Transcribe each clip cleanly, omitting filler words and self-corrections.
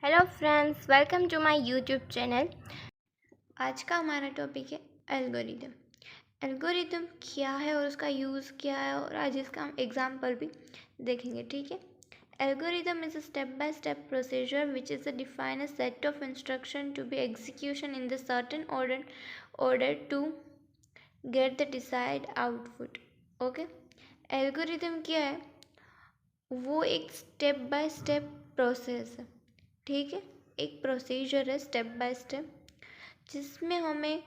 Hello friends, welcome to my YouTube channel. आज का हमारा टॉपिक है एल्गोरिदम। एल्गोरिदम क्या है और उसका यूज़ क्या है, और आज इसका हम एग्जाम्पल भी देखेंगे। ठीक है। Algorithm is a step by step procedure which is a define a set of instruction to be execution in the certain order to get the decide output. Okay. Algorithm क्या है? वो एक स्टेप बाय स्टेप प्रोसेस है। ठीक है। एक procedure है step by step, जिसमें हमें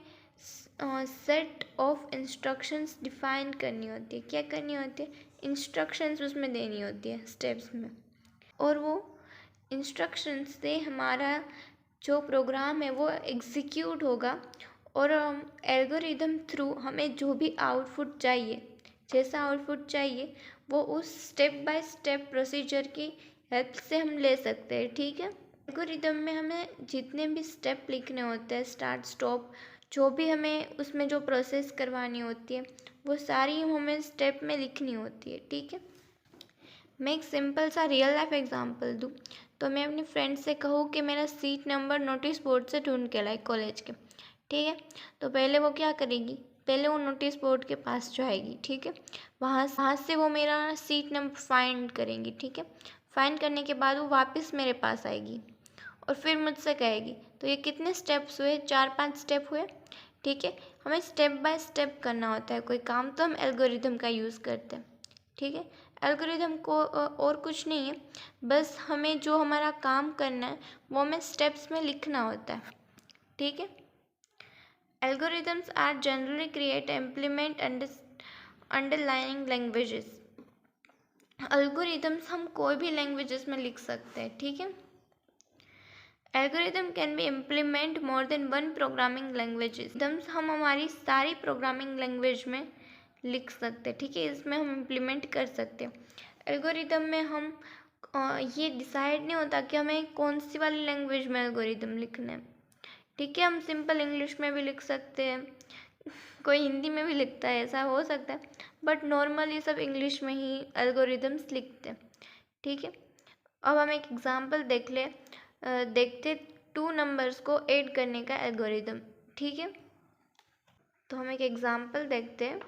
सेट ऑफ इंस्ट्रक्शंस डिफाइन करनी होती है। क्या करनी होती है? इंस्ट्रक्शंस उसमें देनी होती है स्टेप्स में, और वो इंस्ट्रक्शंस से हमारा जो प्रोग्राम है वो एग्जीक्यूट होगा, और एल्गोरिदम थ्रू हमें जो भी आउटपुट चाहिए, जैसा आउटपुट चाहिए, वो उस स्टेप बाय स्टेप प्रोसीजर की हेल्प से हम ले सकते हैं। ठीक है। एल्गोरिदम में हमें जितने भी स्टेप लिखने होते हैं, स्टार्ट स्टॉप, जो भी हमें उसमें जो प्रोसेस करवानी होती है, वो सारी हमें स्टेप में लिखनी होती है। ठीक है। मैं एक सिंपल सा रियल लाइफ एग्जांपल दूँ तो मैं अपनी फ्रेंड से कहूँ कि मेरा सीट नंबर नोटिस बोर्ड से ढूंढ के लाए कॉलेज के। ठीक है। तो पहले वो क्या करेगी? पहले वो नोटिस बोर्ड के पास जाएगी। ठीक है। वहाँ से वो मेरा सीट नंबर फाइंड करेंगी। ठीक है। फाइंड करने के बाद वो वापस मेरे पास आएगी और फिर मुझसे कहेगी। तो ये कितने स्टेप्स हुए? 4-5 स्टेप हुए। ठीक है। हमें स्टेप बाय स्टेप करना होता है कोई काम, तो हम एल्गोरिदम का यूज़ करते हैं। ठीक है। एल्गोरिदम को और कुछ नहीं है, बस हमें जो हमारा काम करना है वो हमें स्टेप्स में लिखना होता है। ठीक है। Algorithms are generally create implement underlining languages. Algorithms हम कोई भी लैंग्वेजेस में लिख सकते हैं। ठीक है। Algorithm can be implement more than one programming languages. हम हमारी सारी प्रोग्रामिंग लैंग्वेज में लिख सकते हैं। ठीक है। इसमें हम इम्प्लीमेंट कर सकते हैं। एल्गोरिदम में हम ये डिसाइड नहीं होता कि हमें कौन सी वाली लैंग्वेज में एल्गोरिदम लिखना है। ठीक है। हम सिंपल इंग्लिश में भी लिख सकते हैं, कोई हिंदी में भी लिखता है, ऐसा हो सकता है, बट नॉर्मली सब इंग्लिश में ही एल्गोरिदम्स लिखते हैं। ठीक है। अब हम एक एग्जांपल देखते 2 नंबर्स को ऐड करने का एल्गोरिदम। ठीक है। तो हम एक एग्जांपल देखते हैं,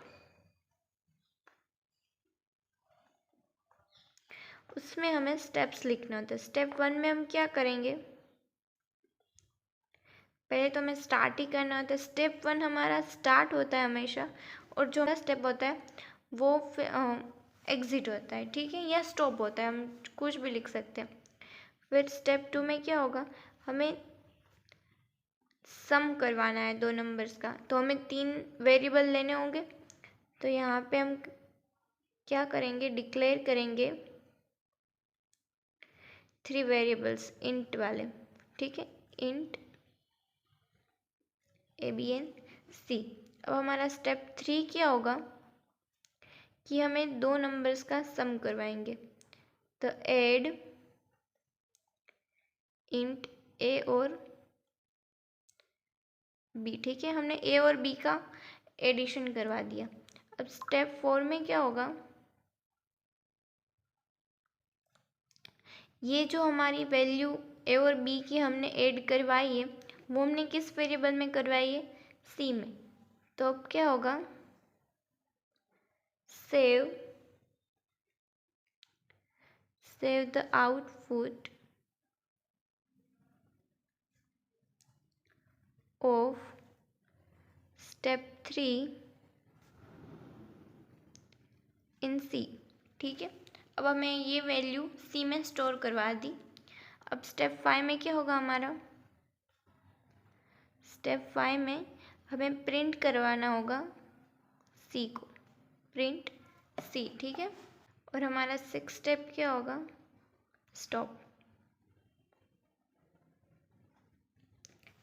उसमें हमें स्टेप्स लिखना होता है। स्टेप 1 में हम क्या करेंगे? पहले तो हमें स्टार्ट ही करना होता है। स्टेप 1 हमारा स्टार्ट होता है हमेशा, और जो हमारा स्टेप होता है वो एग्ज़िट होता है। ठीक है। या स्टॉप होता है, हम कुछ भी लिख सकते हैं। फिर स्टेप 2 में क्या होगा? हमें सम करवाना है 2 नंबर्स का, तो हमें 3 वेरिएबल लेने होंगे। तो यहाँ पे हम क्या करेंगे? डिक्लेयर करेंगे 3 वेरिएबल्स इंट वाले। ठीक है। Int ABN-C। अब हमारा स्टेप 3 क्या होगा कि हमें 2 नंबर्स का सम करवाएंगे। तो ऐड इंट A और B। ठीक है। हमने A और B का एडिशन करवा दिया। अब स्टेप 4 में क्या होगा? ये जो हमारी वैल्यू A और B की हमने ऐड करवाई है, वो हमने किस वेरिएबल में करवाई है? C में। तो अब क्या होगा? Save the output of step 3 in C। ठीक है। अब हमें ये वैल्यू C में स्टोर करवा दी। अब स्टेप 5 में क्या होगा हमारा? स्टेप 5 में हमें प्रिंट करवाना होगा C को, प्रिंट C। ठीक है। और हमारा 6 स्टेप क्या होगा? स्टॉप।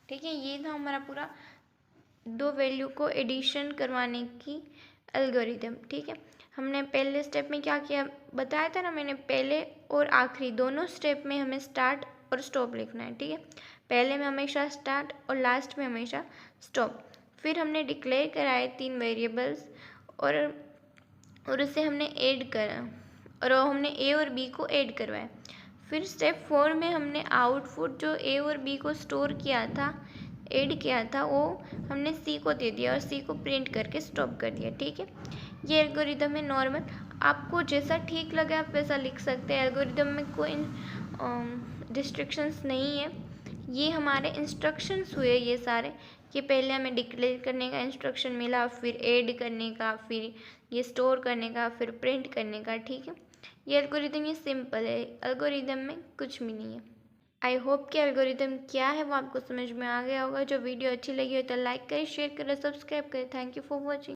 ठीक है। ये था हमारा पूरा 2 वैल्यू को एडिशन करवाने की एल्गोरिदम। ठीक है। हमने पहले स्टेप में क्या किया बताया था ना मैंने, पहले और आखिरी दोनों स्टेप में हमें स्टार्ट और स्टॉप लिखना है। ठीक है। पहले में हमेशा स्टार्ट और लास्ट में हमेशा स्टॉप। फिर हमने डिक्लेयर कराए 3 वेरिएबल्स, और उसे हमने ऐड करा, और हमने A और B को ऐड करवाया। फिर स्टेप 4 में हमने आउटपुट जो ए और बी को स्टोर किया था, ऐड किया था, वो हमने सी को दे दिया और सी को प्रिंट करके स्टॉप कर दिया। ठीक है, ये एल्गोरिदम है नॉर्मल। आपको जैसा ठीक लगे आप वैसा लिख सकते हैं। एल्गोरिदम में कोई रिस्ट्रिक्शंस नहीं है। ये हमारे इंस्ट्रक्शंस हुए ये सारे, कि पहले हमें डिक्लेयर करने का इंस्ट्रक्शन मिला, फिर ऐड करने का, फिर ये स्टोर करने का, फिर प्रिंट करने का। ठीक है, ये एल्गोरिदम ये सिंपल है, एल्गोरिदम में कुछ भी नहीं है। आई होप कि एल्गोरिदम क्या है वो आपको समझ में आ गया होगा। जो वीडियो अच्छी लगी हो तो लाइक करें, शेयर करें, सब्सक्राइब करें। Thank you for watching.